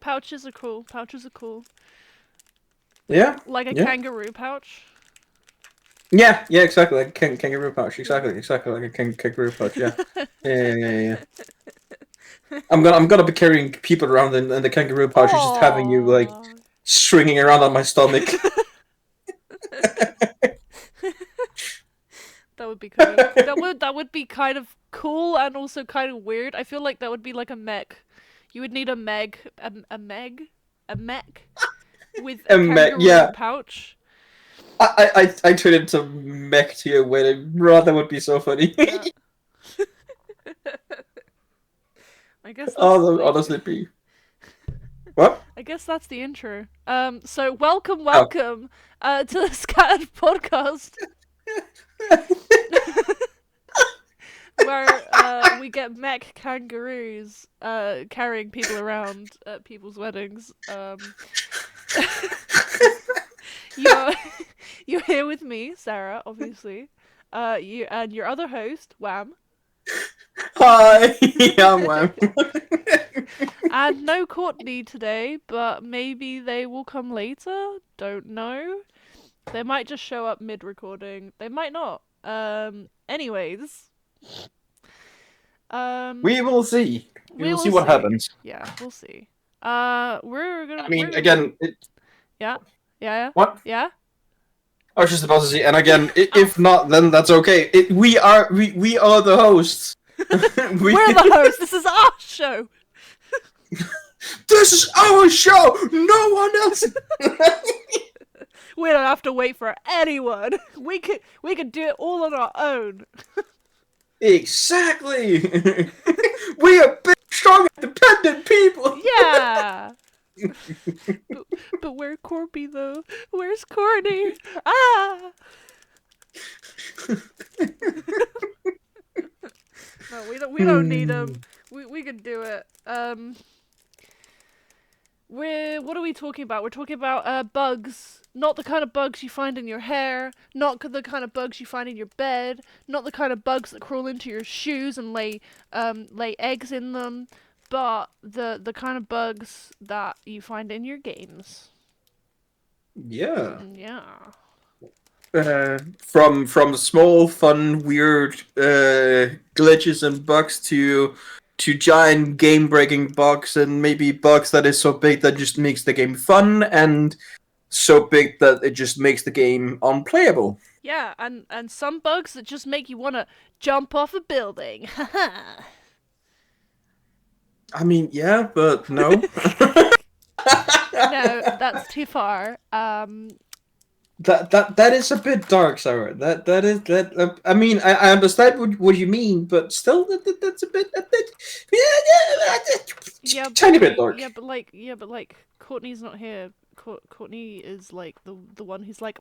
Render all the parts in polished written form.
Pouches are cool. Pouches are cool. Yeah. Like a Yeah. kangaroo pouch. Yeah. Yeah. Exactly. Like a kangaroo pouch. Exactly. Exactly. Like a kangaroo pouch. Yeah. Yeah. I'm gonna be carrying people around in the kangaroo pouch, just having you like Aww. swinging around on my stomach. That would be kind of that would be kind of cool and also kind of weird. I feel like that would be like a mech. You would need a a mech with a kangaroo Yeah. pouch. I turned into mech to you when it, bro, that would be so funny. Yeah. I guess that's Oh, that would like honestly be what? I guess that's the intro. So welcome, Oh. welcome, to the Scattered Podcast, where we get mech kangaroos carrying people around at people's weddings. You're you're here with me, Sarah, obviously. You and your other host, Wham, Hi, I'm Wham. and no Courtney today, but maybe they will come later. Don't know. They might just show up mid-recording. They might not. Anyways, We will see. We we will will see what see. happens. Yeah, we'll see. I mean, again, Yeah, yeah, what? yeah. I was just about to say, and again, if not, then that's okay. We are the hosts. We're the hosts. This is our show. This is our show. No one else. We don't have to wait for anyone. We could do it all on our own. Exactly. We are big, strong, independent people. Yeah. but where's Corby though? Where's Courtney? Ah. No, we don't need him. We can do it. What are we talking about? We're talking about bugs. Not the kind of bugs you find in your hair, not the kind of bugs you find in your bed, not the kind of bugs that crawl into your shoes and lay eggs in them, but the kind of bugs that you find in your games. Yeah. Yeah. From small, fun, weird glitches and bugs to giant game-breaking bugs, and maybe bugs that is so big that just makes the game fun, and so big that it just makes the game unplayable. Yeah, and some bugs that just make you want to jump off a building. I mean, yeah, but no. No, that's too far. That is a bit dark, Sarah. That is that. I mean, I understand what you mean, but still, that's a bit Yeah, tiny bit dark. yeah, but like Courtney's not here. Courtney is like the one who's like,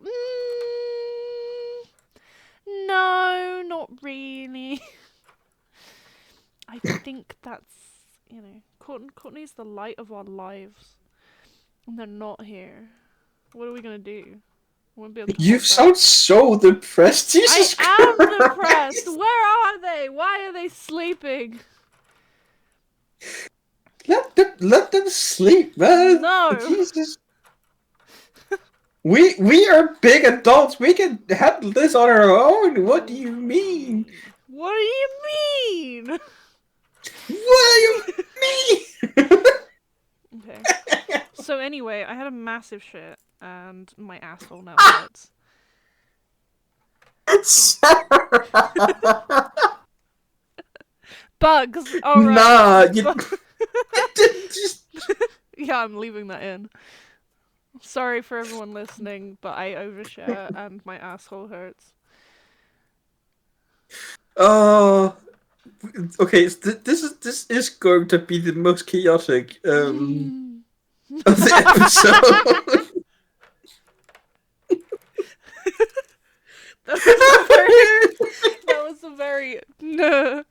no, not really. I think that's Courtney's the light of our lives, and they're not here. What are we gonna do? Won't be able to You hold back. sound so depressed. Jesus I am Christ. depressed. Where are they? Why are they sleeping? Let them sleep, man. No. Jesus. We are big adults. We can handle this on our own. What do you mean? What do you mean? What do you mean? Okay. So anyway, I had a massive shit, and my asshole now hurts. Bugs. All right. Nah, you just. Yeah, I'm leaving that in. Sorry for everyone listening, but I overshare and my asshole hurts. Oh, okay. This is going to be the most chaotic of the episode. That was a very nah.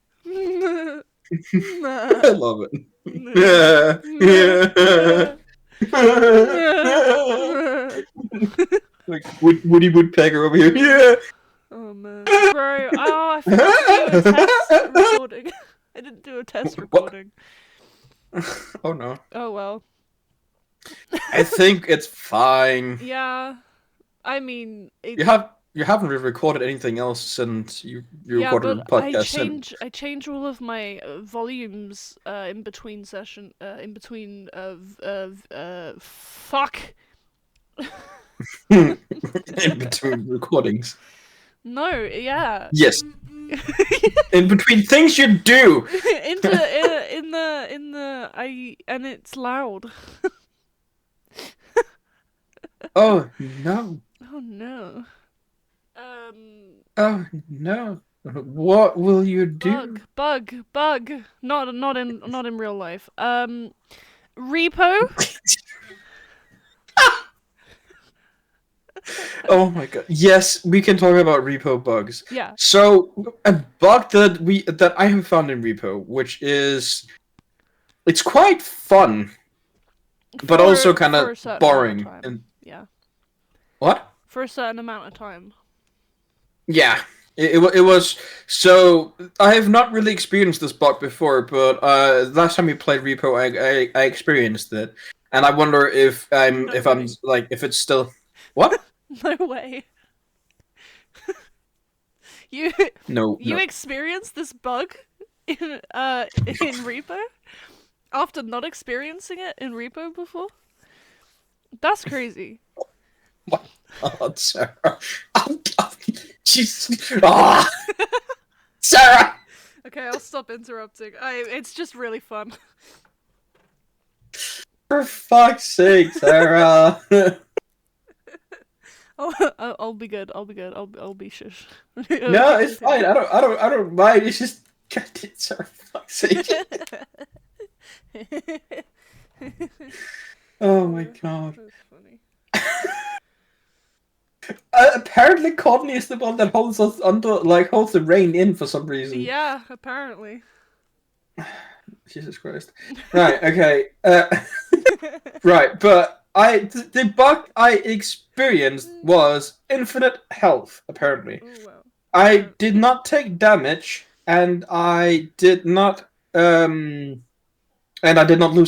I love it. Yeah. Like Woody Woodpecker over here. Yeah. Oh man, bro! Oh, I forgot to do a test recording. I didn't do a test recording. Oh no. Oh well. I think it's fine. Yeah, I mean, You haven't really recorded anything else since you yeah, recorded but a podcast. And I change all of my volumes in between in between fuck. in between recordings. No, yeah. Yes, in between things you do. In the I and it's loud. Oh no! Oh no. Um, Oh no! What will you do? bug. Not in real life. Repo. Oh my god! Yes, we can talk about repo bugs. Yeah. So a bug that I have found in repo, which is it's quite fun, but also kind For of a certain amount of boring. time. And Yeah. what? For a certain amount of time. Yeah, it was. So I have not really experienced this bug before, but last time we played Repo, I experienced it, and I wonder No if I'm way. like if it's still what? No way. You No, you no. experienced this bug in Repo after not experiencing it in Repo before? That's crazy. My God, Sarah. Jeez. Ah, Sarah. Okay, I'll stop interrupting. It's just really fun. For fuck's sake, Sarah. I'll be good. I'll be good. I'll be shush. No, it's fine. I don't mind. It's just, God, Sarah. For fuck's sake. Oh my God. That's funny. Apparently, Courtney is the one that holds us under, like, holds the rain in for some reason. Yeah, apparently. Jesus Christ. Right. Okay. Right, but the bug I experienced was infinite health. Apparently, Oh wow. I did not take damage, and I did not lose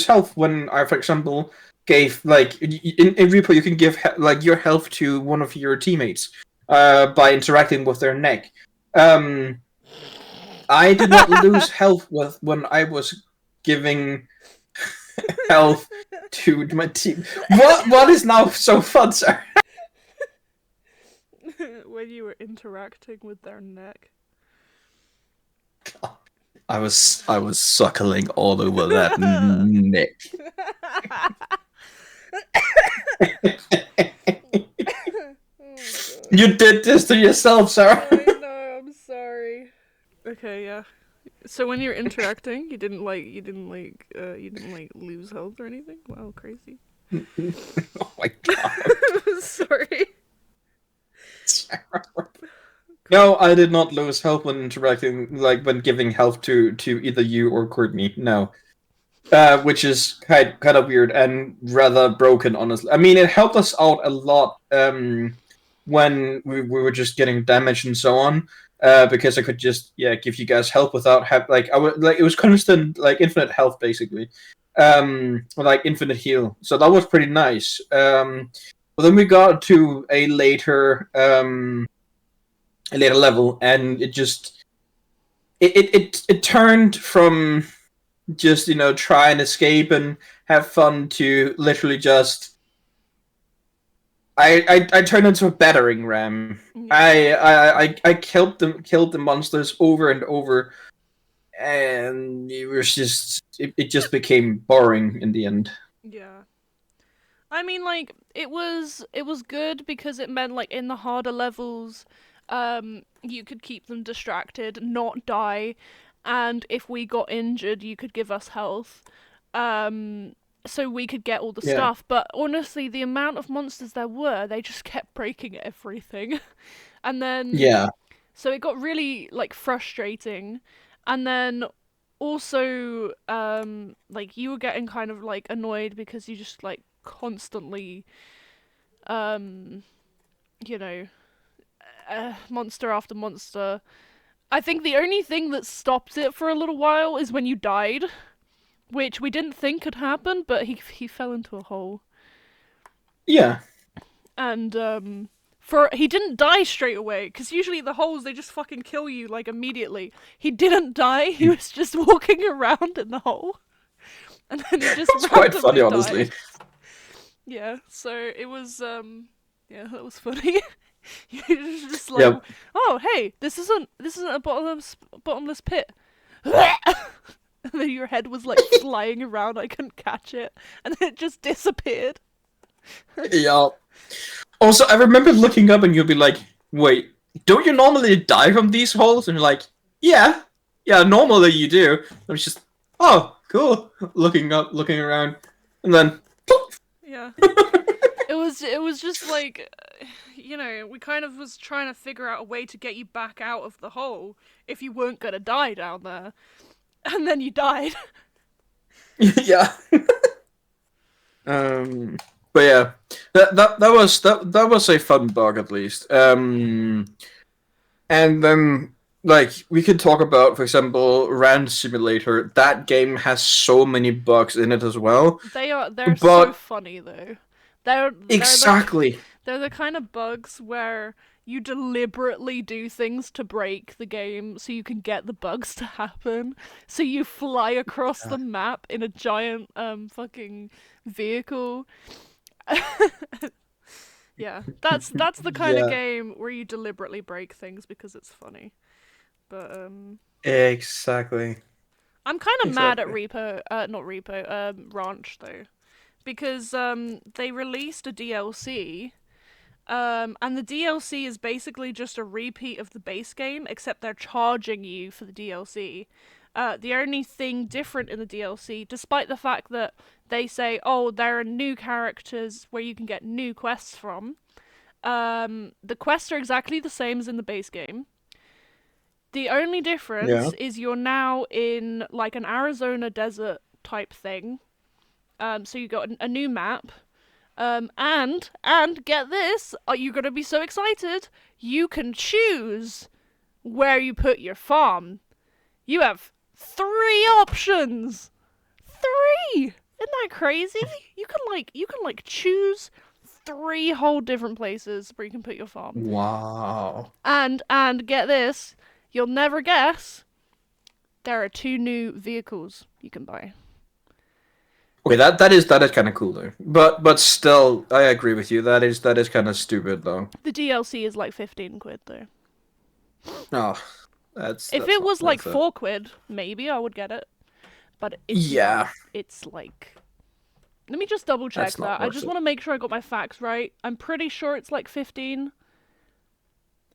health when I, for example, gave like in Repo you can give like your health to one of your teammates by interacting with their neck. I did not lose health when I was giving health to my team. What is now so fun, sir? When you were interacting with their neck. I was suckling all over that neck. You did this to yourself, sir. I know, I'm sorry. Okay, yeah. So when you're interacting, you didn't lose health or anything? Wow, crazy. Oh my God. Sorry. Sarah. No, I did not lose health when interacting, like when giving health to either you or Courtney. No, which is kind of weird and rather broken, honestly. I mean, it helped us out a lot when we were just getting damaged and so on. Because I could just give you guys help without I would like it was constant like infinite health basically, like infinite heal. So that was pretty nice. But then we got to a later level, and it just it turned from just try and escape and have fun to literally just I turned into a battering ram. I killed the monsters over and over, and it was just it just became boring in the end. Yeah. I mean, like, it was good because it meant, like, in the harder levels, you could keep them distracted, not die, and if we got injured, you could give us health. So we could get all the Yeah. stuff. But honestly, the amount of monsters there were, they just kept breaking everything. And then Yeah. so it got really like frustrating. And then also like you were getting kind of like annoyed because you just like constantly you know monster after monster. I think the only thing that stopped it for a little while is when you died, which we didn't think could happen, but he fell into a hole. Yeah. And he didn't die straight away, because usually the holes, they just fucking kill you like immediately. He didn't die. He was just walking around in the hole, and then he just It's quite funny, randomly honestly. died. Yeah, so it was yeah, that was funny. You're just like, Yeah. oh hey, this isn't a bottomless pit. And then your head was like flying around. I couldn't catch it, and then it just disappeared. Yeah. Also, I remember looking up and you'll be like, wait, don't you normally die from these holes? And you're like, yeah. Yeah, normally you do. I was just, oh, cool. Looking up, looking around. And then, Yeah. It was just like, we kind of was trying to figure out a way to get you back out of the hole if you weren't gonna die down there, and then you died. yeah. But yeah, that was a fun bug at least. And then like we could talk about, for example, Rand Simulator. That game has so many bugs in it as well. They're so But funny though. They're exactly, they're the kind of bugs where you deliberately do things to break the game so you can get the bugs to happen. So you fly across the map in a giant fucking vehicle. Yeah, that's the kind of yeah, game where you deliberately break things because it's funny. But exactly, I'm kind of mad at exactly. not Repo, Ranch though, because they released a DLC. And the DLC is basically just a repeat of the base game, except they're charging you for the DLC. The only thing different in the DLC, despite the fact that they say, oh, there are new characters where you can get new quests from, the quests are exactly the same as in the base game. The only Yeah. difference is you're now in like an Arizona desert type thing. So you got a new map. And get this, are you gonna be so excited? You can choose where you put your farm. You have 3 options. 3. Isn't that crazy? You can choose 3 whole different places where you can put your farm. Wow. And get this, you'll never guess. There are 2 new vehicles you can buy. Okay, that is kind of cool though. But still, I agree with you. That is kind of stupid though. The DLC is like 15 quid though. Oh, that's If that's it not was like worth it. 4 quid, maybe I would get it. But it's not. Yeah, It's like. Let me just double check that's not that. I worth just it. want to make sure I got my facts right. I'm pretty sure it's like 15.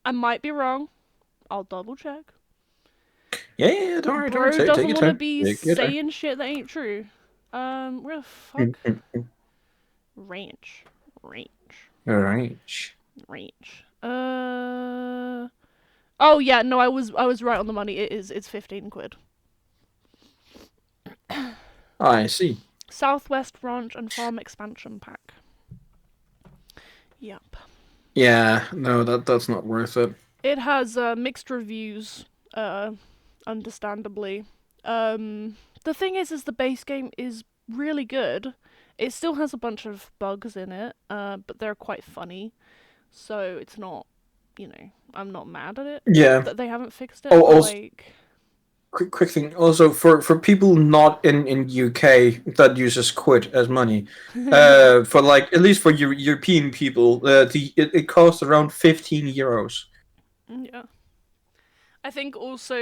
I might be wrong. I'll double check. Yeah, yeah, yeah, don't worry, don't worry. Bro Take doesn't your want to time. be Take your time. saying shit that ain't true. Where the fuck? Ranch. Range. Range. Range. Oh yeah, no, I was right on the money. It's 15 quid. I see. Southwest Ranch and Farm Expansion Pack. Yep. Yeah, no, that's not worth it. It has mixed reviews, understandably. The thing is the base game is really good. It still has a bunch of bugs in it, but they're quite funny. So it's not, I'm not mad at it Yeah. that they haven't fixed it. Oh, But also, like, quick thing. Also, for people not in UK that uses quid as money, for like at least for European people, it costs around 15 euros. yeah. I think also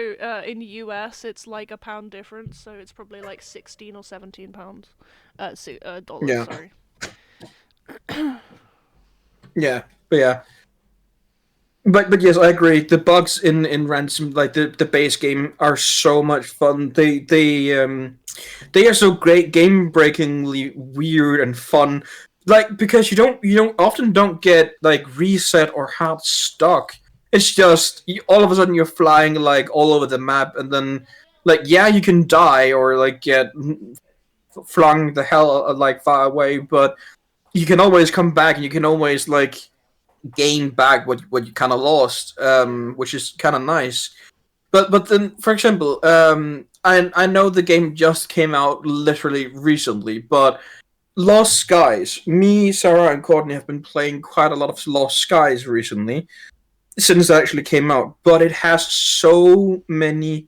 in the US it's like a pound difference, so it's probably like 16 or 17 pounds. Dollars, Yeah. sorry. Yeah. But yeah. But yes, I agree. The bugs in Ransom, like the base game, are so much fun. They are so great, game breakingly weird and fun. Like because you don't often don't get like reset or hard stuck. It's just all of a sudden you're flying like all over the map, and then like yeah you can die or like get flung the hell like far away, but you can always come back and you can always like gain back what you kind of lost, which is kind of nice. But then, for example, I know the game just came out literally recently, but Lost Skies. Me, Sarah, and Courtney have been playing quite a lot of Lost Skies recently since it actually came out, but it has so many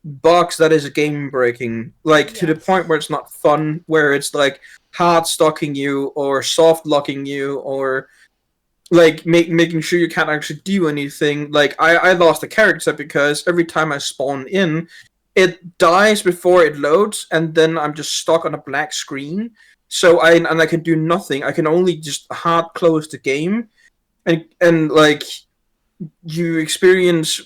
bugs that is game breaking, like to the point Yes. where it's not fun, where it's like hard stocking you or soft locking you or like making sure you can't actually do anything. Like I lost a character because every time I spawn in, it dies before it loads, and then I'm just stuck on a black screen. So I can do nothing. I can only just hard close the game, and like you experience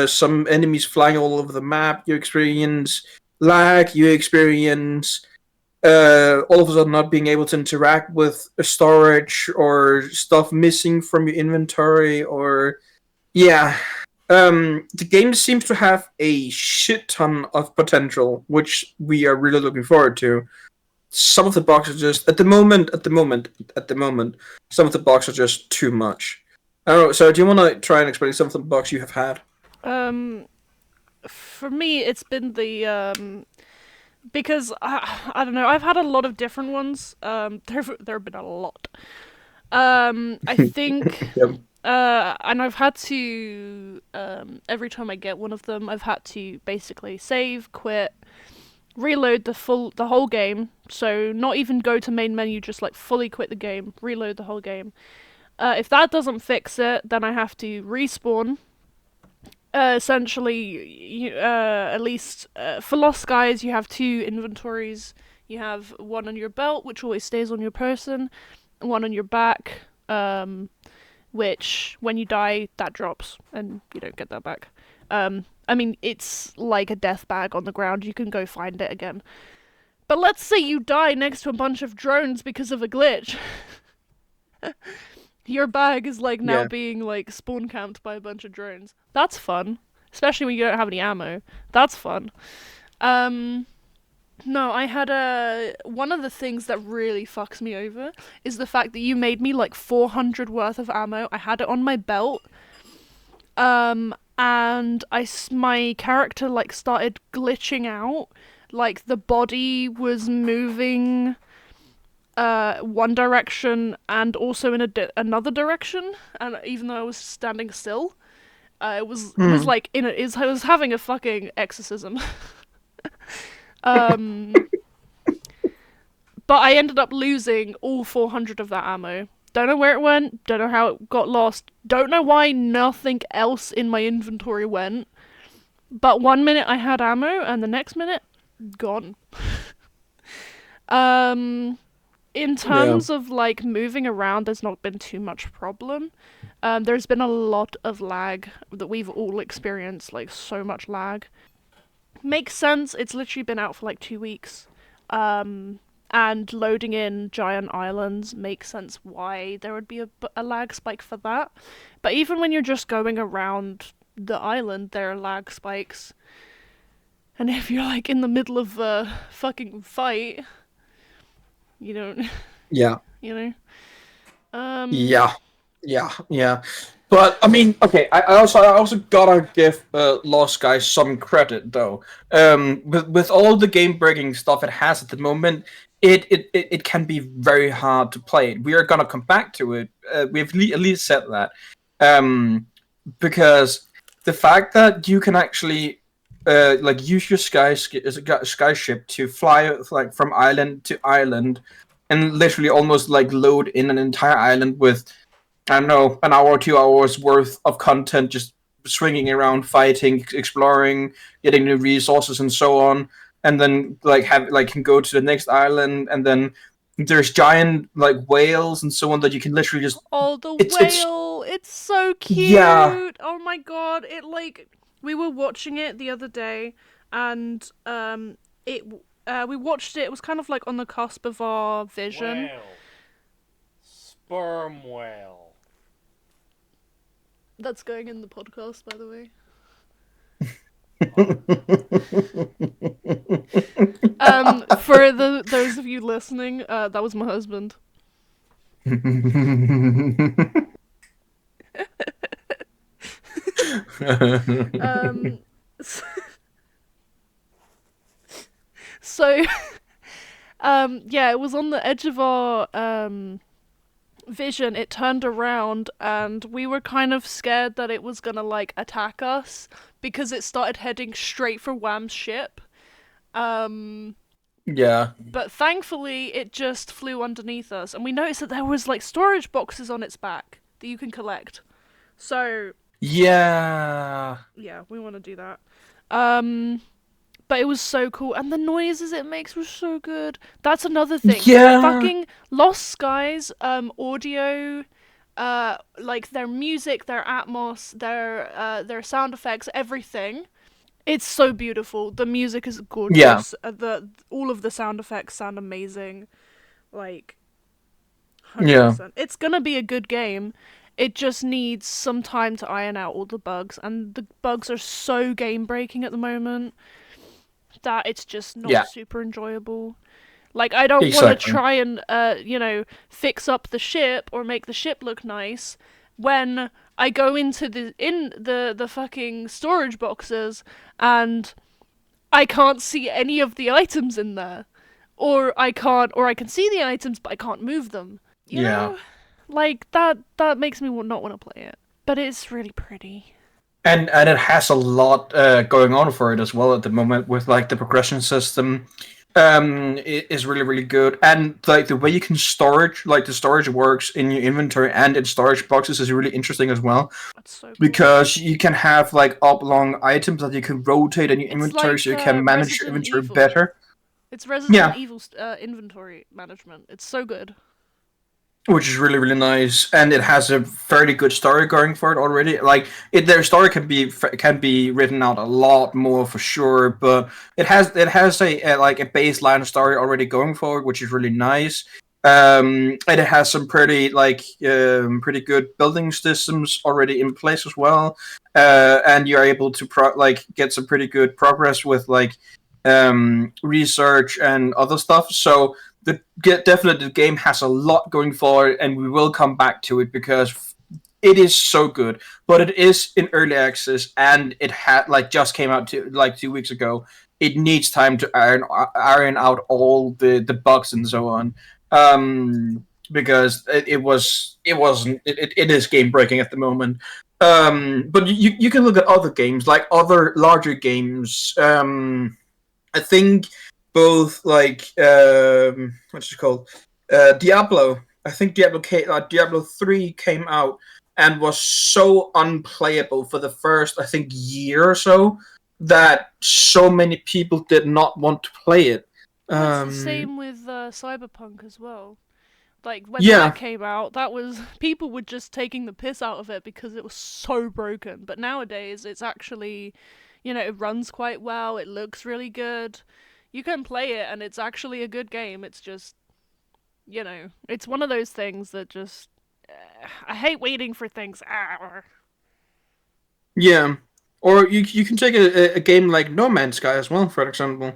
some enemies flying all over the map. You experience lag. You experience all of a sudden not being able to interact with storage or stuff missing from your inventory. Or yeah, the game seems to have a shit ton of potential, which we are really looking forward to. Some of the bugs are just at the moment, some of the bugs are just too much. I don't know. So, do you want to try and explain some of the bugs you have had? Um, for me, it's been the because I don't know. I've had a lot of different ones. There have been a lot. I think Yep. and I've had to every time I get one of them, I've had to basically save, quit, reload the whole game. So not even go to main menu, just like fully quit the game, reload the whole game. If that doesn't fix it, then I have to respawn. Essentially, at least for Lost Skies, you have two inventories. You have one on your belt, which always stays on your person, one on your back, which when you die, that drops, and you don't get that back. I mean, it's like a death bag on the ground. You can go find it again. But let's say you die next to a bunch of drones because of a glitch. Your bag is like now Yeah. being like spawn camped by a bunch of drones. That's fun, especially when you don't have any ammo. That's fun. Um, no, I had a one of the things that really fucks me over is the fact that you made me like 400 worth of ammo. I had it on my belt. And my character like started glitching out. Like the body was moving one direction and also in another direction, and even though I was standing still, it was Hmm. like I was having a fucking exorcism. um, but I ended up losing all 400 of that ammo. Don't know where it went. Don't know how it got lost. Don't know why nothing else in my inventory went. But one minute I had ammo, and the next minute, gone. Um, in Yeah. terms of like moving around, there's not been too much problem. There's been a lot of lag that we've all experienced, like so much lag. Makes sense. It's literally been out for like 2 weeks. And loading in giant islands makes sense why there would be a lag spike for that. But even when you're just going around the island, there are lag spikes. And if you're like in the middle of a fucking fight, you don't, Yeah. you know. Um, Yeah. Yeah. Yeah. But I mean, okay. I also gotta give Lost Guys some credit though. With all the game breaking stuff it has at the moment, it can be very hard to play. We are gonna come back to it. We've at least said that. Um, because the fact that you can actually like use your skyship to fly like from island to island and literally almost like load in an entire island with, I don't know, an hour or 2 hours worth of content, just swinging around, fighting, exploring, getting new resources, and so on. And then can go to the next island, and then there's giant like whales and so on that you can literally just. oh, the It's whale! It's so yeah. cute. Oh my god! It like we were watching it the other day, and it we watched it. It was kind of like on the cusp of our vision. Whale. Sperm whale. That's going in the podcast, by the way. For those of you listening, that was my husband. Um, so Yeah, it was on the edge of our vision. It turned around, and we were kind of scared that it was gonna like attack us because it started heading straight for Wham's ship. Um, Yeah. but thankfully, it just flew underneath us, and we noticed that there was like storage boxes on its back that you can collect. So Yeah. yeah, we want to do that. Um, but it was so cool, and the noises it makes was so good. That's another thing. Yeah. Fucking Lost Skies, audio, like their music, their atmos, their sound effects, everything. It's so beautiful. The music is Yeah. gorgeous. The all of the sound effects sound amazing. Like Yeah. 100%. It's gonna be a good game. It just needs some time to iron out all the bugs, and the bugs are so game breaking at the moment that it's just not Yeah. super enjoyable. Like I don't want to Exactly. try and fix up the ship or make the ship look nice when I go into the fucking storage boxes and I can't see any of the items in there. Or I can see the items but I can't move them. You Yeah. know? Like that makes me not want to play it. But it's really pretty. And it has a lot going on for it as well at the moment with like the progression system. It is really really good, and like the way you can storage, like the storage works in your inventory and in storage boxes is really interesting as well, That's so cool. because you can have like oblong items that you can rotate in your It's inventory like so you can manage your Resident inventory Evil. better. It's Resident Yeah, Evil inventory management. It's so good. which is really really nice, and it has a fairly good story going for it already. Like their story can be written out a lot more for sure, but it has a like a baseline story already going forward, which is really nice. And it has some pretty good building systems already in place as well, and you're able to get some pretty good progress with research and other stuff. So definitely the game has a lot going for it, and we will come back to it because it is so good. But it is in early access, and it had just came out 2 weeks ago. It needs time to iron out all the bugs and so on. Because it is game breaking at the moment. But you can look at other games, like other larger games. I think both what's it called, Diablo. I think Diablo 3 came out and was so unplayable for the first I think year or so that so many people did not want to play it. Well, it's the Um, same with Cyberpunk as well. Like when that yeah, came out, that was people were just taking the piss out of it because it was so broken. But nowadays, it's actually, it runs quite well. It looks really good. You can play it, and it's actually a good game. It's just, it's one of those things that just I hate waiting for things. yeah. Or you can take a game like No Man's Sky as well, for example.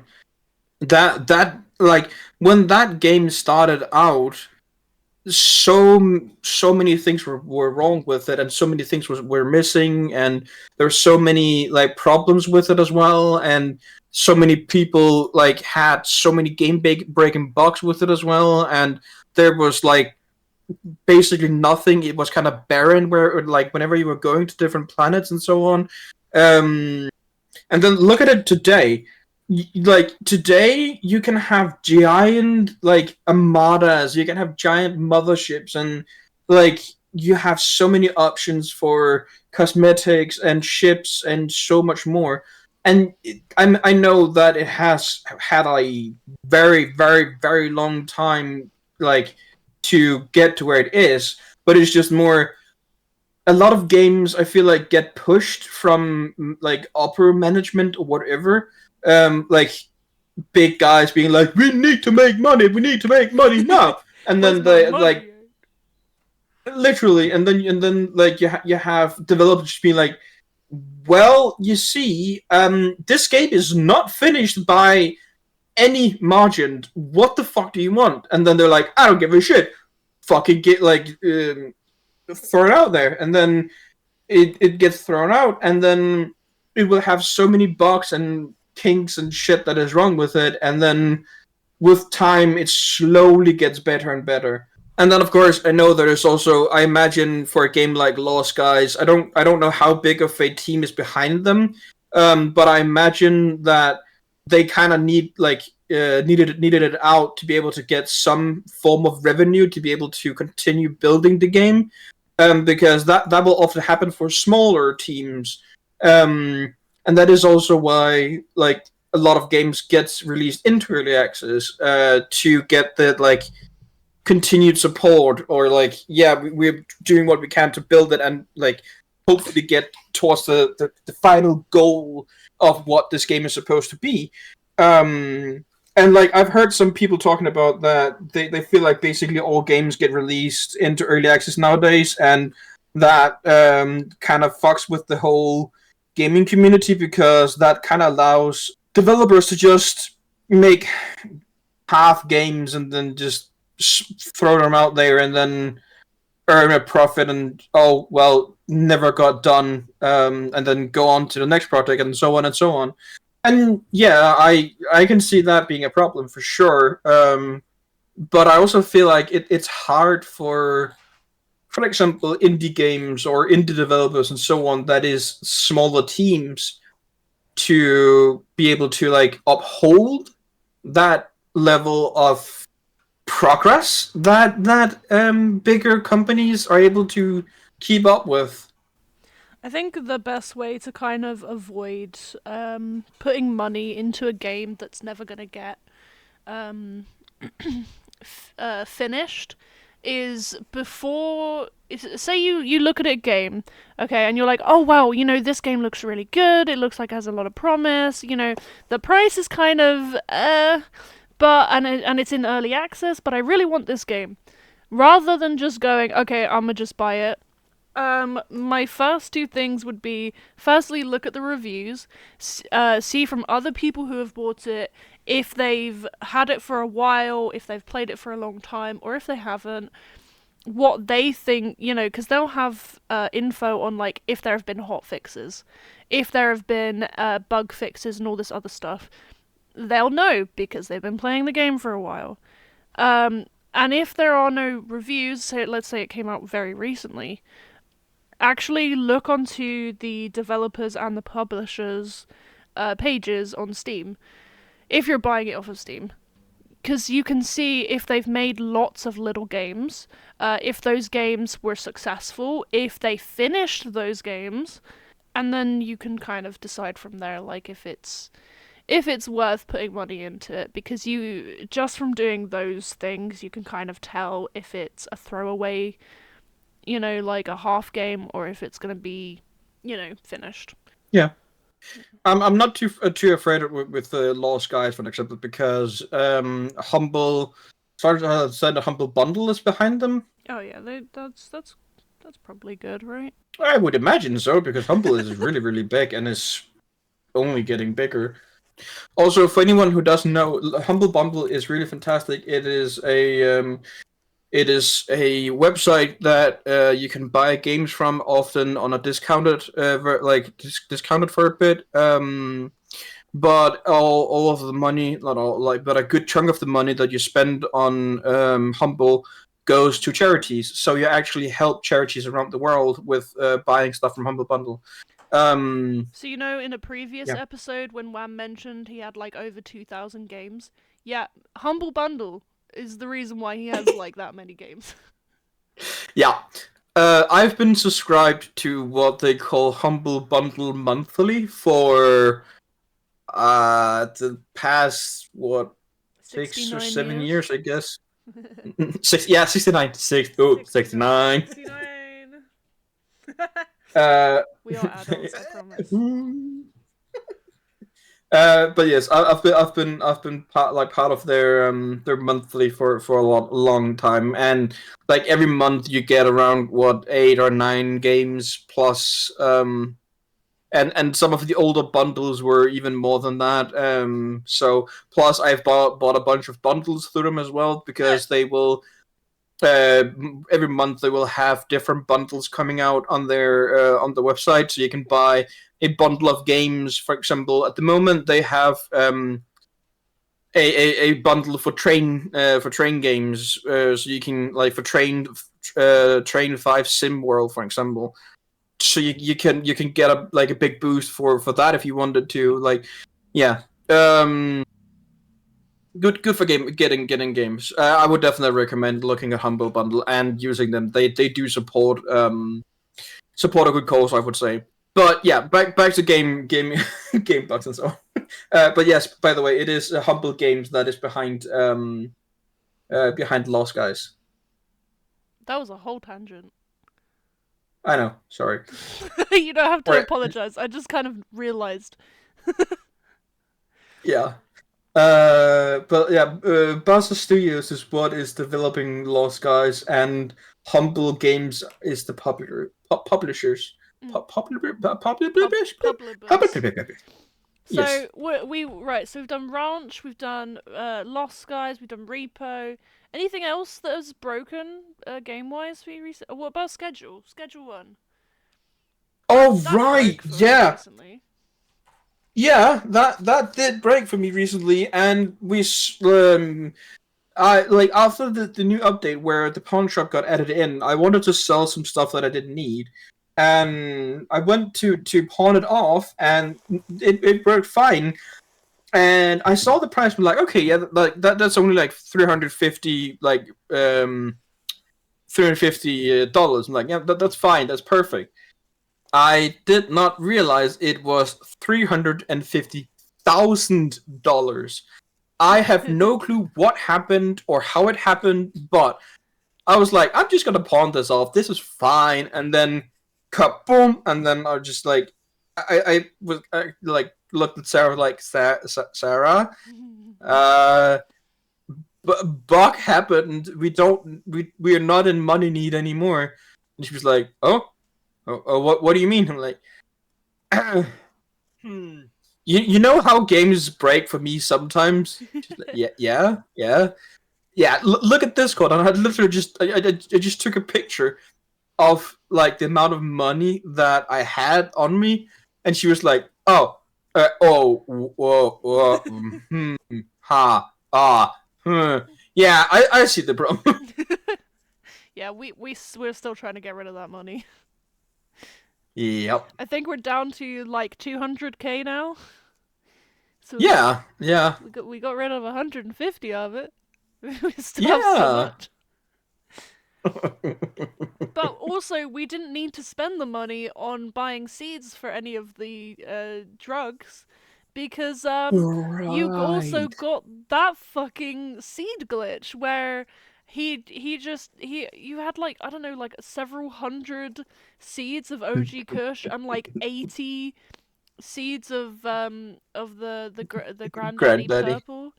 That like when that game started out, so many things were wrong with it, and so many things were missing, and there were so many problems with it as well, and so many people had so many breaking bugs with it as well, and there was basically nothing. It was kind of barren where whenever you were going to different planets and so on. um and then look at it today. Today you can have giant armadas, you can have giant motherships, and like you have so many options for cosmetics and ships and so much more. And I know that it has had a very very very long time to get to where it is, but it's just more, a lot of games I feel like get pushed from upper management or whatever, like big guys being like, we need to make money, we need to make money now, and Where's then my they money? literally, and then you have developers just being like, well, you see, this game is not finished by any margin. What the fuck do you want? And then they're like, I don't give a shit. Fucking get throw it out there, and then it gets thrown out, and then it will have so many bugs and kinks and shit that is wrong with it, and then with time it slowly gets better and better. And then of course I know there is also, I imagine for a game like Lost Guys, I don't know how big of a team is behind them, but I imagine that they kind of needed it out to be able to get some form of revenue to be able to continue building the game, because that will often happen for smaller teams, and that is also why like a lot of games gets released into early access, to get the like continued support, or like yeah, we're doing what we can to build it and like hopefully get towards the final goal of what this game is supposed to be. And like I've heard some people talking about that they feel like basically all games get released into early access nowadays, and that kind of fucks with the whole gaming community, because that kind of allows developers to just make half games and then just throw them out there and then earn a profit, and oh well, never got done, and then go on to the next project and so on and so on. And yeah, I can see that being a problem for sure. But I also feel like it's hard for example, indie games or indie developers and so on, that is smaller teams, to be able to like uphold that level of progress that bigger companies are able to keep up with. I think the best way to kind of avoid putting money into a game that's never going to get um, finished is say you look at a game, okay, and you're like, oh wow, this game looks really good, it looks like it has a lot of promise, the price is kind of and it's in early access, but I really want this game. Rather than just going, okay, I'ma just buy it, my first two things would be, firstly, look at the reviews, see from other people who have bought it if they've had it for a while, if they've played it for a long time, or if they haven't, what they think, because they'll have info on like if there have been hot fixes, if there have been bug fixes and all this other stuff. They'll know because they've been playing the game for a while. And if there are no reviews, so let's say it came out very recently, actually look onto the developers and the publishers' pages on Steam, if you're buying it off of Steam. Because you can see if they've made lots of little games, if those games were successful, if they finished those games, and then you can kind of decide from there, like if it's worth putting money into it, because you just from doing those things you can kind of tell if it's a throwaway, like a half game, or if it's going to be, finished. Yeah. I'm not too afraid with the Lost Guys, for example, because Humble, as far as I said, the Humble Bundle is behind them. Oh yeah, that's probably good, right? I would imagine so, because Humble is really really big and is only getting bigger. Also, for anyone who doesn't know, Humble Bundle is really fantastic. It is a website that you can buy games from, often on a discounted, discounted for a bit. But all of the money, not all, like, but a good chunk of the money that you spend on Humble goes to charities. So you actually help charities around the world with buying stuff from Humble Bundle. So in a previous episode when Wham mentioned he had like over 2,000 games, yeah, Humble Bundle is the reason why he has like that many games. Yeah. I've been subscribed to what they call Humble Bundle monthly for the past 6 or 7 years, I guess. 69. 69. 69. We are adults, I promise. But yes, I've been part of their monthly for a long time, and like every month you get around 8 or 9 games plus, and some of the older bundles were even more than that. So plus I've bought a bunch of bundles through them as well, because they will. Every month they will have different bundles coming out on their on the website, so you can buy a bundle of games. For example, at the moment they have a bundle for train games, so you can like for Train 5 Sim World, for example. So you can get a big boost for that if you wanted to. Like, yeah, good for getting games. I would definitely recommend looking at Humble Bundle and using them. They do support a good cause, I would say. But yeah, back to game bugs and so on. But yes, by the way, it is Humble Games that is behind Lost Guys. That was a whole tangent. I know. Sorry. You don't have to Right. apologize. I just kind of realized. Yeah. But yeah, Buzzer Studios is what is developing Lost Guys, and Humble Games is the publishers. Mm. Publishers. Publibus. Yes. So So we've done Ranch, we've done Lost Guys, we've done Repo. Anything else that has broken game wise for you recently? What about Schedule? Schedule One. Oh That right, broke for us yeah, recently. yeah. That did break for me recently, and I like after the new update where the pawn shop got added in, I wanted to sell some stuff that I didn't need, and I went to pawn it off, and it worked fine. And I saw the price, and like, okay, yeah, that's only like 350, like $350. I'm like, yeah, that's fine, that's perfect. I did not realize it was $350,000. I have no clue what happened or how it happened, but I was like, I'm just gonna pawn this off. This is fine, and then boom, and then I just like, I like looked at Sarah like Sarah, uh, but bug happened. We are not in money need anymore. And she was like, oh, what do you mean? I'm like, hmm. You know how games break for me sometimes? Like, yeah. Look at this code, and I literally I just took a picture of like the amount of money that I had on me, and she was like, whoa, ha, yeah, I see the problem. Yeah, we're still trying to get rid of that money. Yep. I think we're down to like 200k now. So Yeah. we got rid of 150 of it. We still have so Yeah. much. But also, we didn't need to spend the money on buying seeds for any of the drugs because you also Right. got that fucking seed glitch where he you had like, I don't know, like several hundred seeds of OG Kush and like 80 seeds of the Granddaddy Granddaddy. Purple.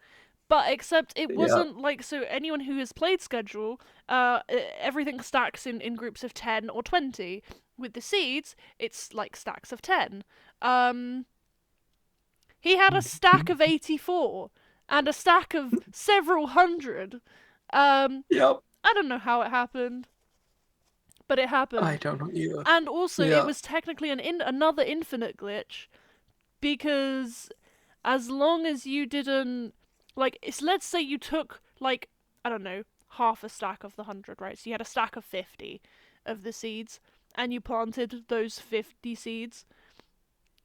But except it Yeah. wasn't like, so anyone who has played Schedule, everything stacks in groups of 10 or 20. With the seeds, it's like stacks of 10. He had a stack of 84 and a stack of several hundred. Yep. I don't know how it happened, but it I happened. don't know either. And also, it Yeah. was technically another infinite glitch because as long as you didn't, like, let's say you took like, I don't know, half a stack of the 100, right? So you had a stack of 50 of the seeds and you planted those 50 seeds,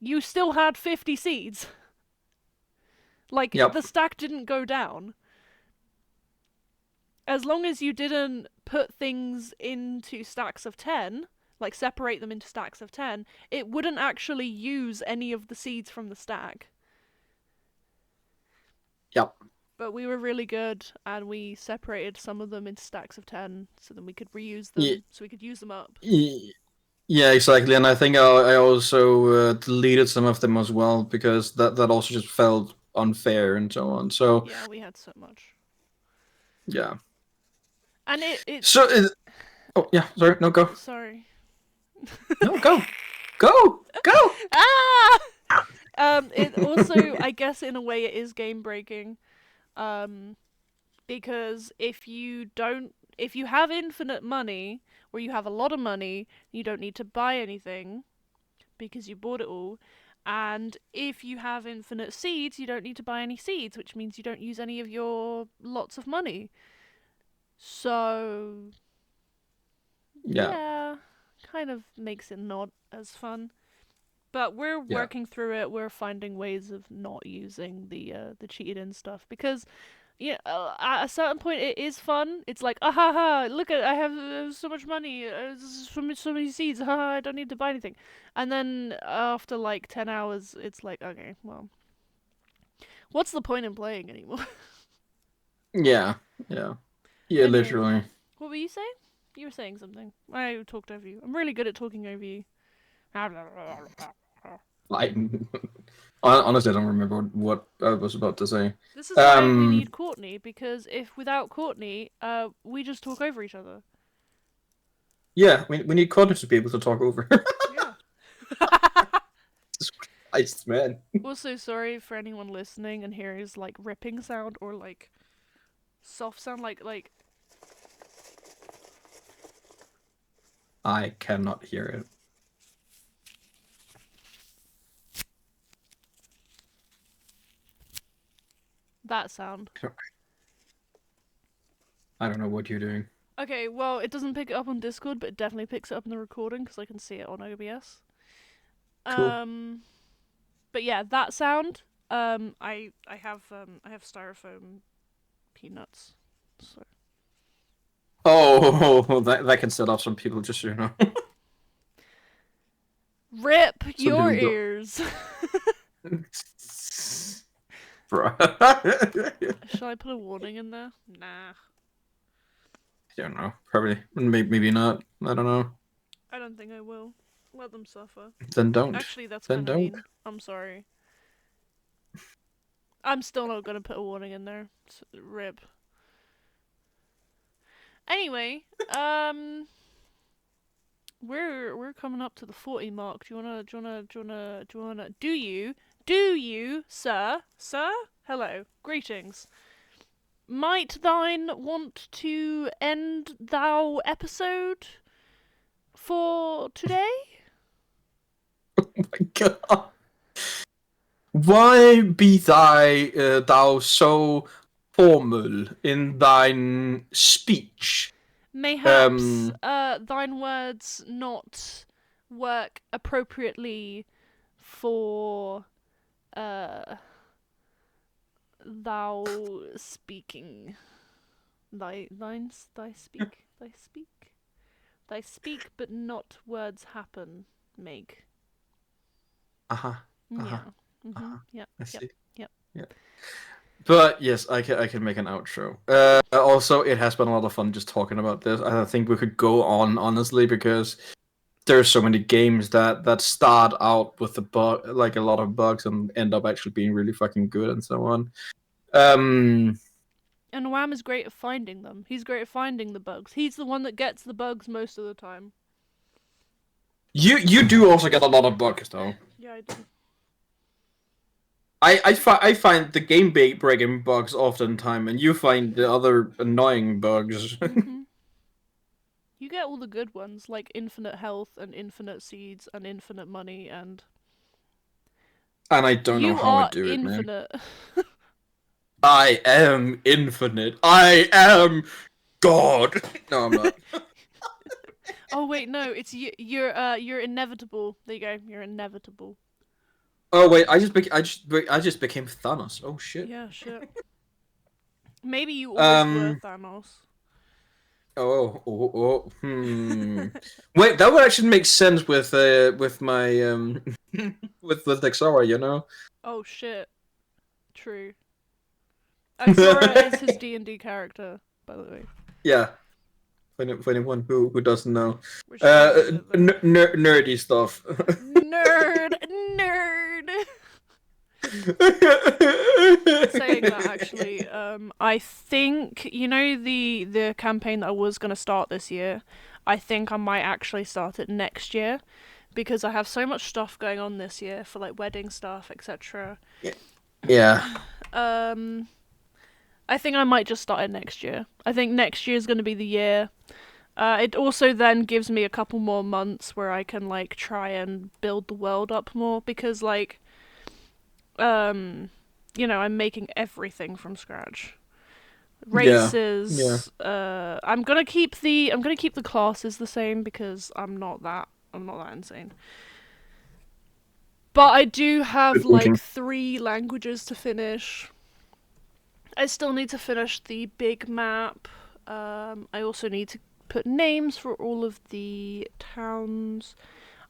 you still had 50 seeds. Like, Yep. the stack didn't go down. As long as you didn't put things into stacks of 10, like separate them into stacks of 10, it wouldn't actually use any of the seeds from the stack. Yep. But we were really good, and we separated some of them into stacks of 10, so then we could reuse Yeah. them, so we could use them up. Yeah, exactly. And I think I also deleted some of them as well because that also just felt unfair and so on. So Yeah, we had so much. yeah. And it So oh yeah, sorry, no go. sorry. No go. Go. Ah! It also, I guess in a way it is game breaking. Because if you have infinite money, or you have a lot of money, you don't need to buy anything because you bought it all. And if you have infinite seeds, you don't need to buy any seeds, which means you don't use any of your lots of money. So, Yeah. yeah, kind of makes it not as fun. But we're Yeah. working through it. We're finding ways of not using the cheated in stuff because yeah, at a certain point it is fun. It's like, ah ha ha, look at I have so much money, so many seeds. Ha, I don't need to buy anything. And then after like 10 hours, it's like, okay, well, what's the point in playing anymore? Yeah. Yeah. Yeah. Anyway, Literally. what were you saying? You were saying something. I talked over you. I'm really good at talking over you. I honestly I don't remember what I was about to say. This is why we Um. need Courtney, because if without Courtney, we just talk over each other. Yeah. We need Connor to be able to talk over. Yeah. Jesus Christ, man. Also, sorry for anyone listening and hearing his like ripping sound or like soft sound, like I cannot hear it. that sound. I don't know what you're doing. Okay, well, it doesn't pick it up on Discord, but it definitely picks it up in the recording because I can see it on OBS. Cool. But yeah, that sound. I have styrofoam peanuts. So Oh, that can set off some people, just so you know. rip Some your people ears. don't. Bro. Shall I put a warning in there? Nah, I don't know. Probably. Maybe not. I don't know. I don't think I will. Let them suffer. Then don't. Actually, that's Then kind of don't. mean. I'm sorry. I'm still not gonna put a warning in there. Rip. Anyway, we're coming up to the 40 mark. Do you, sir? Hello, greetings. Might thine want to end thou episode for today? Oh my god. Why be thou so formal in thine speech? Mayhaps thine words not work appropriately for thou speaking. Thy speak, but not words happen. Make. Uh-huh. Yeah. Uh-huh. Yep. I Yep. see. Yep. Yeah. But yes, I can make an outro. Also, it has been a lot of fun just talking about this. I think we could go on honestly because there's so many games that start out with the bug, like a lot of bugs, and end up actually being really fucking good and so on. Um, And Wham is great at finding them. He's great at finding the bugs. He's the one that gets the bugs most of the time. you do also get a lot of bugs though. Yeah, I do. I find the game breaking bugs oftentimes, and you find the other annoying bugs. Mm-hmm. You get all the good ones, like infinite health and infinite seeds and infinite money, and And I don't know you how I are do it, man. infinite. I am infinite. I am God. No, I'm not. Oh wait, no, it's you. You're inevitable. There you go. You're inevitable. Oh wait, I just became Thanos. Oh shit. Yeah, shit. Maybe you always were Um. Thanos. Oh. Wait, that would actually make sense with my with Dexara, you know. Oh shit. True. Exora is his D&D character, by the way. Yeah. For anyone who doesn't know, Which is nerdy stuff. nerd. Saying that, actually, I think you know the campaign that I was gonna start this year. I think I might actually start it next year because I have so much stuff going on this year for like wedding stuff, etc. Yeah. I think I might just start it next year. I think next year is going to be the year. It also then gives me a couple more months where I can like try and build the world up more because like I'm making everything from scratch. Yeah. Yeah. Races, I'm gonna keep the classes the same because I'm not that insane. But I do have Good like thinking. 3 languages to finish. I still need to finish the big map. I also need to put names for all of the towns.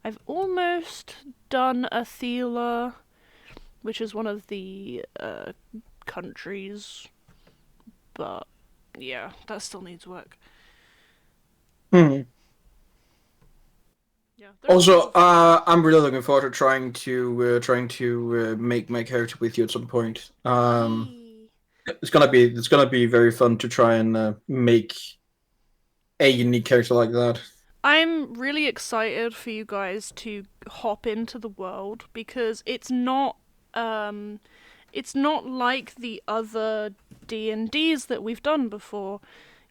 I've almost done Athila, which is one of the countries, but yeah, that still needs work. Hmm. Yeah, there's a lot Also, of things. I'm really looking forward to trying to make my character with you at some point. Yee. It's gonna be very fun to try and make a unique character like that. I'm really excited for you guys to hop into the world because it's not like the other D&Ds that we've done before.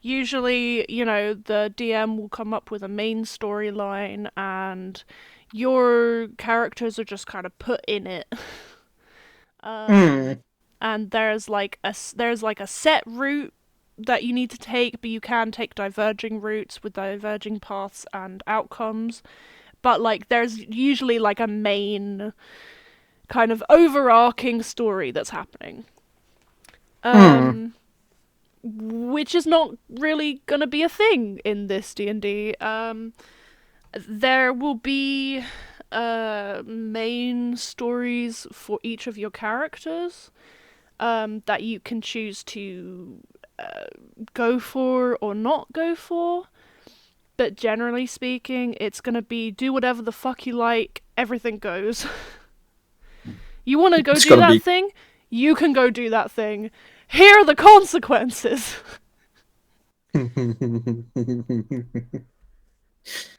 Usually, the DM will come up with a main storyline and your characters are just kind of put in it. Hmm. And there's like a set route that you need to take, but you can take diverging routes with diverging paths and outcomes. But like there's usually like a main kind of overarching story that's happening. Hmm. Which is not really gonna be a thing in this D&D. There will be main stories for each of your characters that you can choose to go for or not go for. But generally speaking, it's gonna be do whatever the fuck you like, everything goes. You wanna go It's do gonna that be. thing? You can go do that thing. Here are the consequences.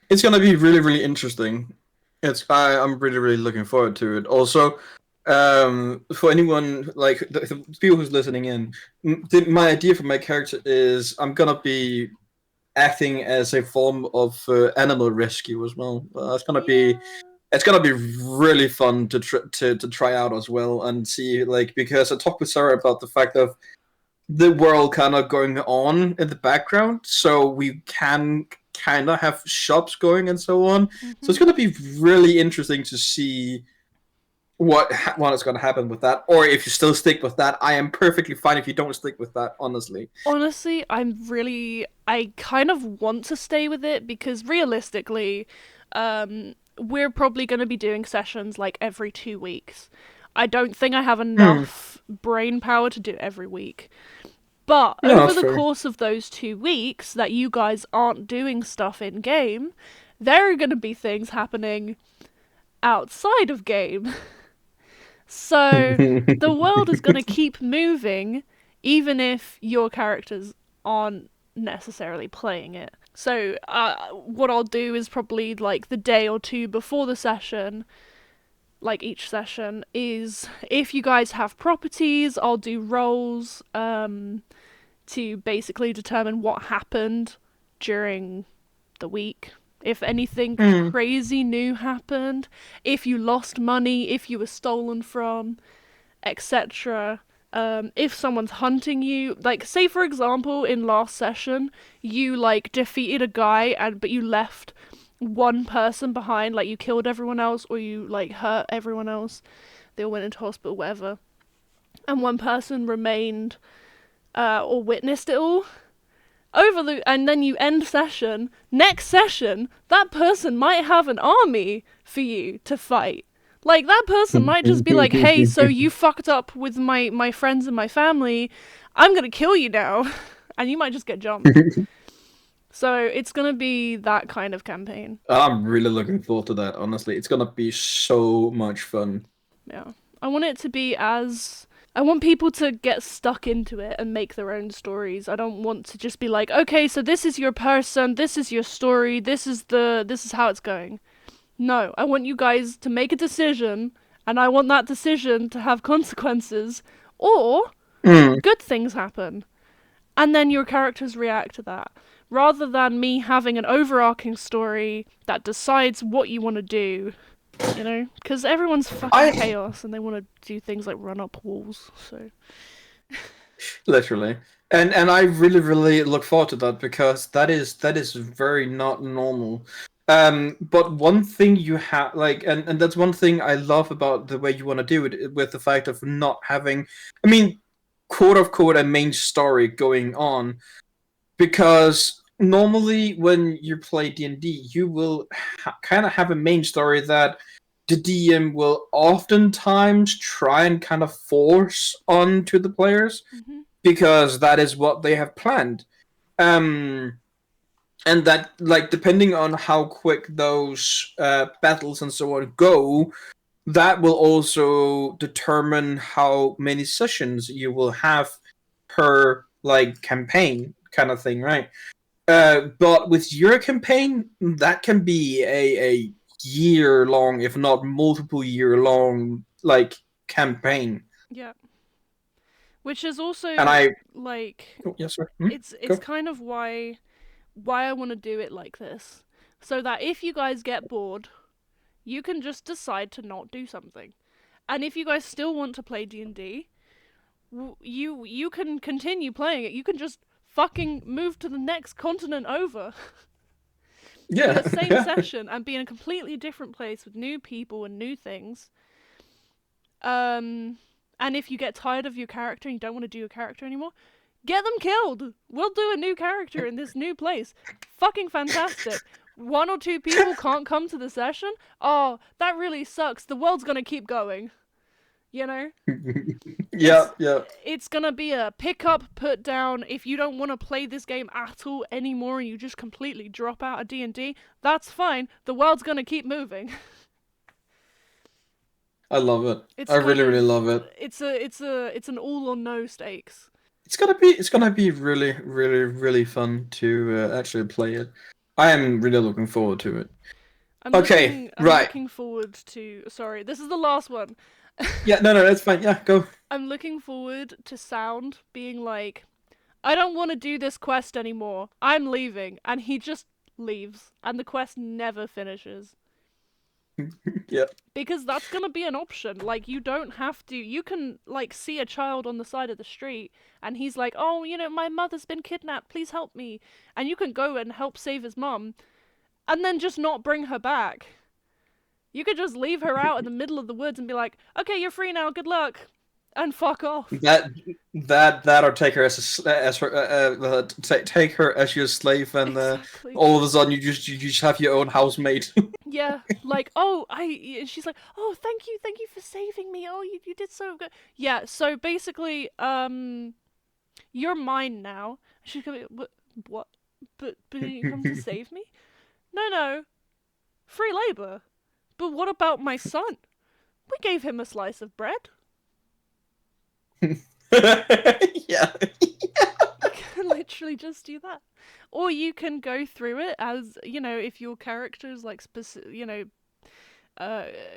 It's gonna be really, really interesting. I'm really, really looking forward to it. Also, for anyone like the people who's listening in, my idea for my character is I'm gonna be acting as a form of animal rescue as well. Yeah. It's gonna be really fun to try out as well and see like because I talked with Sarah about the fact of the world kind of going on in the background, so we can kind of have shops going and so on. So Hmm. it's going to be really interesting to see what is going to happen with that, or if you still stick with that. I am perfectly fine if you don't stick with that, honestly. Honestly, I kind of want to stay with it because realistically, we're probably going to be doing sessions like every 2 weeks. I don't think I have Hmm. enough brain power to do it every week. But No, over that's the fair. course of those 2 weeks that you guys aren't doing stuff in game, there are going to be things happening outside of game. So the world is going to keep moving even if your characters aren't necessarily playing it. So what I'll do is probably like the day or two before the session, like each session, is if you guys have properties, I'll do rolls to basically determine what happened during the week. If anything Hmm. crazy new happened, if you lost money, if you were stolen from, etc. If someone's hunting you, like say for example in last session you like defeated a guy but you left one person behind, like you killed everyone else or you like hurt everyone else, they all went into hospital, whatever, and one person remained or witnessed it all and then you end session. Next session, that person might have an army for you to fight. Like that person might just be like, "Hey, so you fucked up with my friends and my family. I'm gonna kill you now," and you might just get jumped. So it's gonna be that kind of campaign. I'm really looking forward to that. Honestly, it's gonna be so much fun. Yeah, I want it to be as I want people to get stuck into it and make their own stories. I don't want to just be like, okay, so this is your person, this is your story, this is how it's going. No, I want you guys to make a decision, and I want that decision to have consequences, or Hmm. good things happen. and then your characters react to that, rather than me having an overarching story that decides what you want to do. You know, because everyone's fucking I chaos and they want to do things like run up walls. So literally, and I really really look forward to that because that is very not normal. But one thing you have like, and that's one thing I love about the way you want to do it with the fact of not having, I mean, quote unquote, a main story going on, because normally when you play D&D, you will kind of have a main story that the DM will oftentimes try and kind of force onto the players mm-hmm. because that is what they have planned. Um, and that, like, depending on how quick those battles and so on go, that will also determine how many sessions you will have per like campaign kind of thing, right? But with your campaign, that can be a year long, if not multiple year long, like campaign. Yeah, which is And also I, like oh, yes, sir. it's Go. kind of why I want to do it like this, so that if you guys get bored, you can just decide to not do something, and if you guys still want to play D&D, you can continue playing it. You can just fucking move to the next continent over. Do Yeah, the same yeah. session and be in a completely different place with new people and new things. Um, and if you get tired of your character and you don't want to do your character anymore, get them killed. We'll do a new character in this new place. Fucking fantastic. One or two people can't come to the session. Oh, that really sucks. The world's gonna keep going. You know? Yeah, It's yeah. it's gonna be a pick up, put down. If you don't want to play this game at all anymore and you just completely drop out of D&D, that's fine. The world's gonna keep moving. I love it. It's I kind really, really of love it. it's an all or no stakes. It's gonna be really, really, really fun to actually play it. I am really looking forward to it. Okay, I'm right. looking forward to, sorry, this is the last one. Yeah, no, no, that's fine. Yeah, go. I'm looking forward to Sound being like, I don't want to do this quest anymore. I'm leaving, and he just leaves and the quest never finishes. Yeah. Because that's gonna be an option. Like, you don't have to. You can, like, see a child on the side of the street, and he's like, oh, you know, my mother's been kidnapped, please help me. And you can go and help save his mum, and then just not bring her back. You could just leave her out in the middle of the woods and be like, okay, you're free now, good luck. And fuck off. That or take her as her take her as your slave, and Exactly. all of a sudden you just have your own housemate. Yeah, like, she's like, oh, thank you for saving me. Oh, you did so good. Yeah, so basically, you're mine now. She's gonna be, what? But didn't you come to save me? No, no, free labor. But what about my son? We gave him a slice of bread. Yeah. You can literally just do that. Or you can go through it as, you know, if your character's like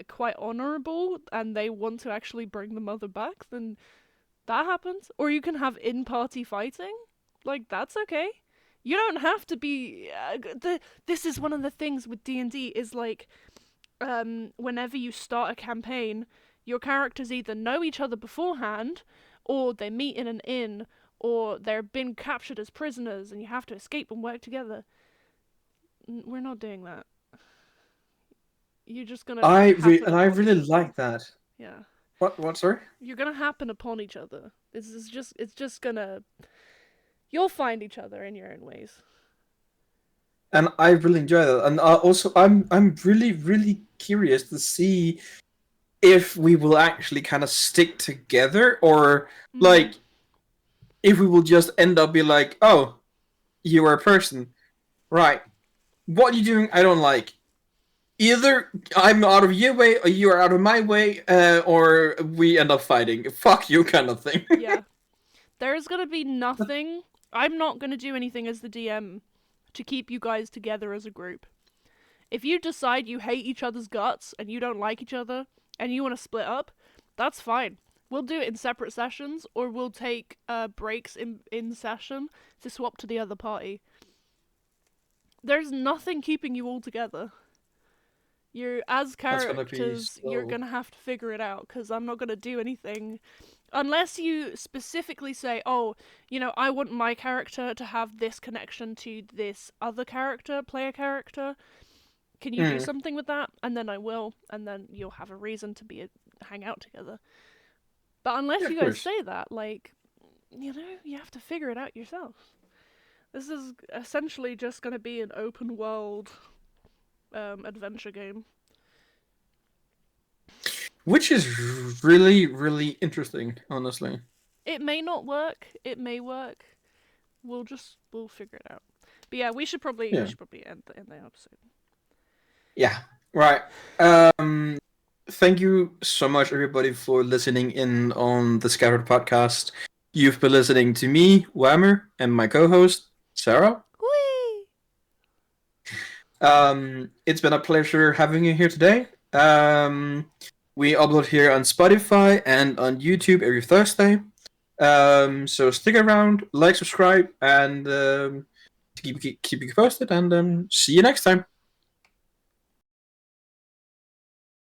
quite honorable and they want to actually bring the mother back, then that happens. Or you can have in-party fighting. Like, that's okay. You don't have to be this is one of the things with D&D is like whenever you start a campaign, your characters either know each other beforehand, or they meet in an inn, or they're been captured as prisoners and you have to escape and work together. We're not doing that. You're just gonna happen I upon really each other. like that. Yeah. What, sorry? You're gonna happen upon each other. It's just gonna, you'll find each other in your own ways. And I really enjoy that. And also, I'm really really curious to see if we will actually kind of stick together, or Mm. like if we will just end up be like, oh, you are a person, right? What are you doing? I don't like. Either I'm out of your way, or you are out of my way, or we end up fighting. Fuck you, kind of thing. Yeah. There's gonna be nothing. I'm not gonna do anything as the DM to keep you guys together as a group. If you decide you hate each other's guts and you don't like each other and you want to split up, that's fine. We'll do it in separate sessions, or we'll take breaks in session to swap to the other party. There's nothing keeping you all together. You're as That's gonna be characters, you're so. gonna have to figure it out because I'm not gonna do anything unless you specifically say, "Oh, you know, I want my character to have this connection to this other character, player character. Can you do Mm, something with that?" And then I will, and then you'll have a reason to hang out together. But unless yeah, you of guys course. say that, like, you know, you have to figure it out yourself. This is essentially just gonna be an open world adventure game. Which is really, really interesting, honestly. It may not work. It may work. We'll figure it out. But yeah, we should probably Yeah. end the episode. Yeah. Right. Thank you so much, everybody, for listening in on the Scattered podcast. You've been listening to me, Whammer, and my co-host, Sarah. Whee! It's been a pleasure having you here today. We upload here on Spotify and on YouTube every Thursday. So stick around, like, subscribe, and keep you posted. And see you next time.